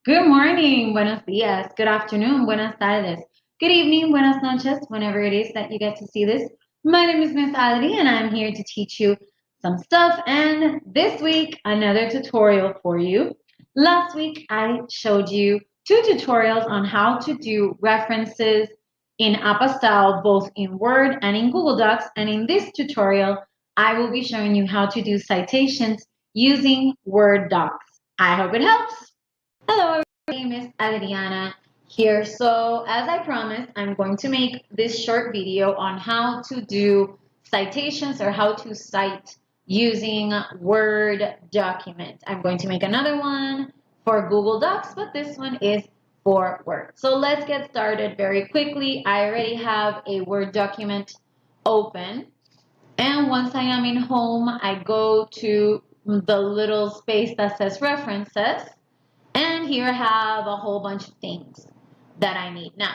Good morning, buenos días. Good afternoon, buenas tardes. Good evening, buenas noches, whenever it is that you get to see this. My name is Miss Adri, and I'm here to teach you some stuff. And this week, another tutorial for you. Last week, I showed you two tutorials on how to do references in Apostyle, both in Word and in Google Docs. And in this tutorial, I will be showing you how to do citations using Word Docs. I hope it helps. Hello, everybody. Miss Adriana here. So, as I promised, I'm going to make this short video on how to do citations or how to cite using Word document. I'm going to make another one for Google Docs, but this one is for Word. So, let's get started very quickly. I already have a Word document open. And once I am in home, I go to the little space that says references. And here I have a whole bunch of things that I need. Now,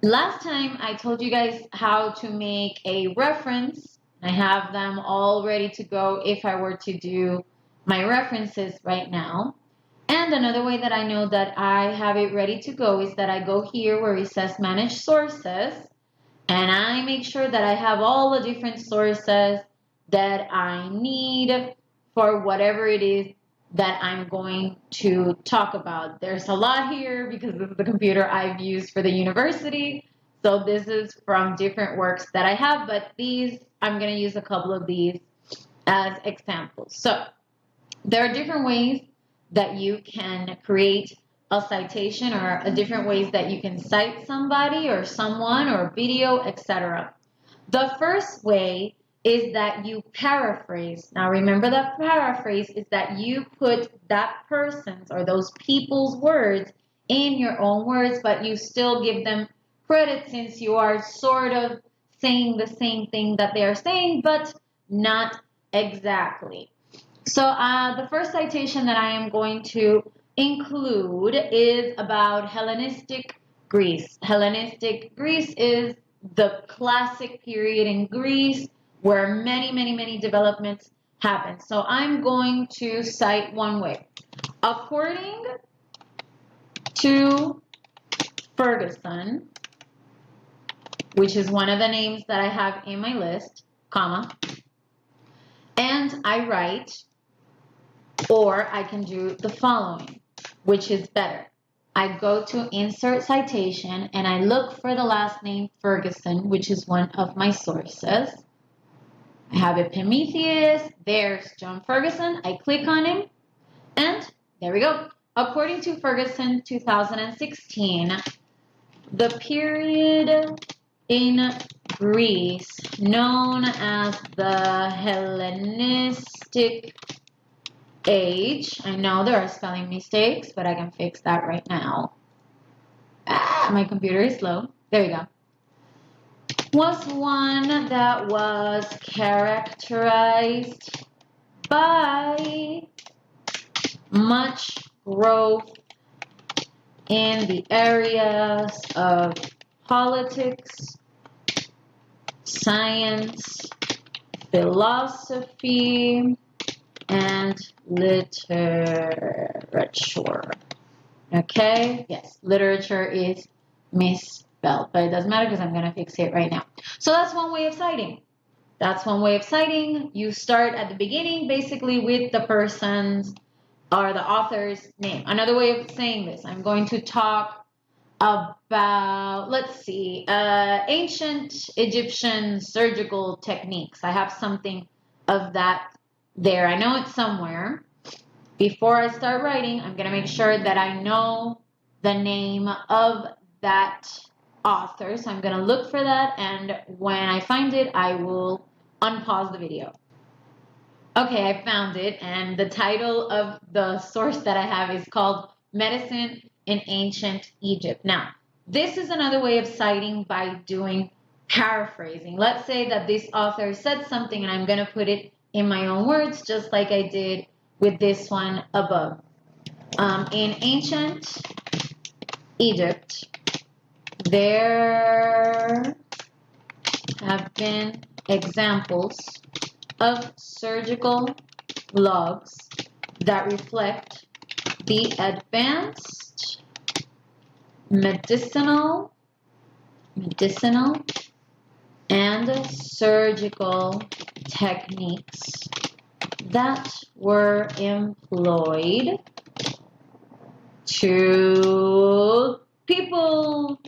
last time I told you guys how to make a reference. I have them all ready to go if I were to do my references right now. And another way that I know that I have it ready to go is that I go here where it says Manage Sources, and I make sure that I have all the different sources that I need for whatever it is that I'm going to talk about. There's a lot here because this is the computer I've used for the university. So this is from different works that I have, but these, I'm going to use a couple of these as examples. So there are different ways that you can create a citation or different ways that you can cite somebody or someone or video, etc. The first way is that you paraphrase. Now remember that paraphrase is that you put that person's or those people's words in your own words, but you still give them credit since you are sort of saying the same thing that they are saying, but not exactly. So the first citation that I am going to include is about Hellenistic Greece. Hellenistic Greece is the classic period in Greece where many developments happen. So I'm going to cite one way. According to Ferguson, which is one of the names that I have in my list, comma, and I write, or I can do the following, which is better. I go to Insert Citation and I look for the last name Ferguson, which is one of my sources. I have Epimetheus. There's John Ferguson. I click on him and there we go. According to Ferguson 2016, the period in Greece known as the Hellenistic age. I know there are spelling mistakes, but I can fix that right now. My computer is slow. There you go. Was one that was characterized by much growth in the areas of politics, science, philosophy, and literature. Okay, yes, literature is misspelled, but it doesn't matter because I'm going to fix it right now. So that's one way of citing. That's one way of citing. You start at the beginning basically with the person's or the author's name. Another way of saying this, I'm going to talk about, let's see, ancient Egyptian surgical techniques. I have something of that there. I know it's somewhere. Before I start writing, I'm going to make sure that I know the name of that author. So I'm going to look for that, and when I find it, I will unpause the video. Okay, I found it, and the title of the source that I have is called Medicine in Ancient Egypt. Now, this is another way of citing by doing paraphrasing. Let's say that this author said something and I'm going to put it in my own words, just like I did with this one above. In ancient Egypt, there have been examples of surgical logs that reflect the advanced medicinal and surgical techniques that were employed to people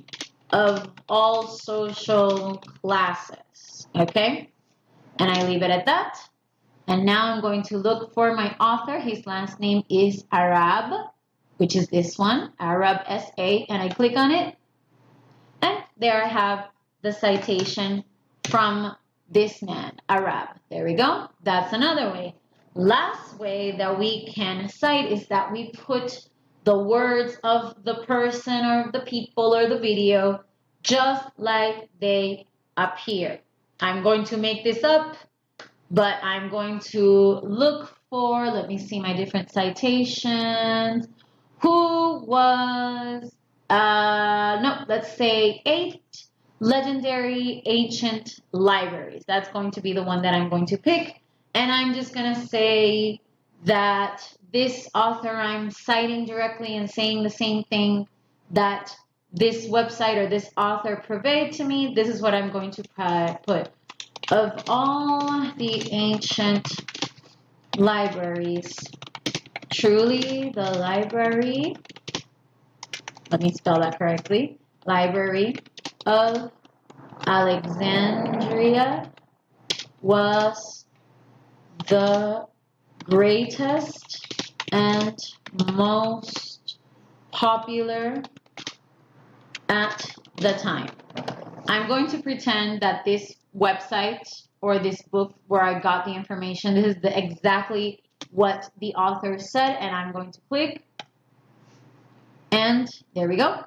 of all social classes. Okay? And I leave it at that. And now I'm going to look for my author. His last name is Arab, which is this one, Arab S.A. And I click on it. And there I have the citation from this man, Arab. There we go. That's another way. Last way that we can cite is that we put the words of the person or the people or the video just like they appear. I'm going to make this up, but I'm going to look for, let me see my different citations. Who was, no, let's say 8 legendary ancient libraries. That's going to be the one that I'm going to pick. And I'm just going to say that this author I'm citing directly and saying the same thing that this website or this author purveyed to me. This is what I'm going to put. Of all the ancient libraries, truly the library, let me spell that correctly, Library of Alexandria was the greatest and most popular at the time. I'm going to pretend that this website or this book where I got the information, this is exactly what the author said, and I'm going to click, and there we go.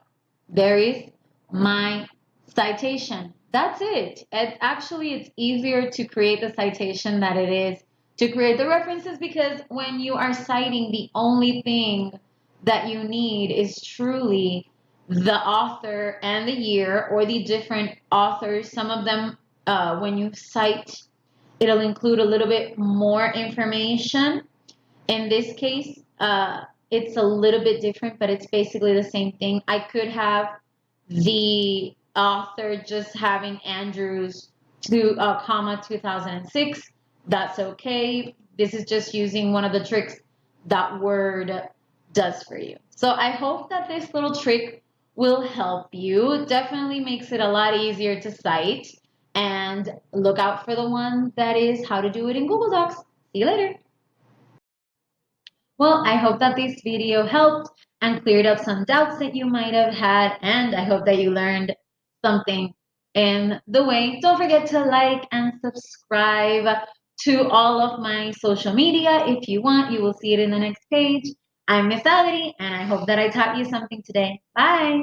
There is my citation. That's it. And actually, it's easier to create the citation than it is to create the references, because when you are citing, the only thing that you need is truly the author and the year, or the different authors. Some of them, when you cite, it'll include a little bit more information. In this case, it's a little bit different, but it's basically the same thing. I could have the author just having Andrews 2006. That's okay. This is just using one of the tricks that Word does for you. So I hope that this little trick will help you. It definitely makes it a lot easier to cite. And look out for the one that is how to do it in Google Docs. See you later. Well, I hope that this video helped and cleared up some doubts that you might have had, and I hope that you learned something in the way. Don't forget to like and subscribe to all of my social media. If you want, you will see it in the next page. I'm Miss Ality, and I hope that I taught you something today. Bye!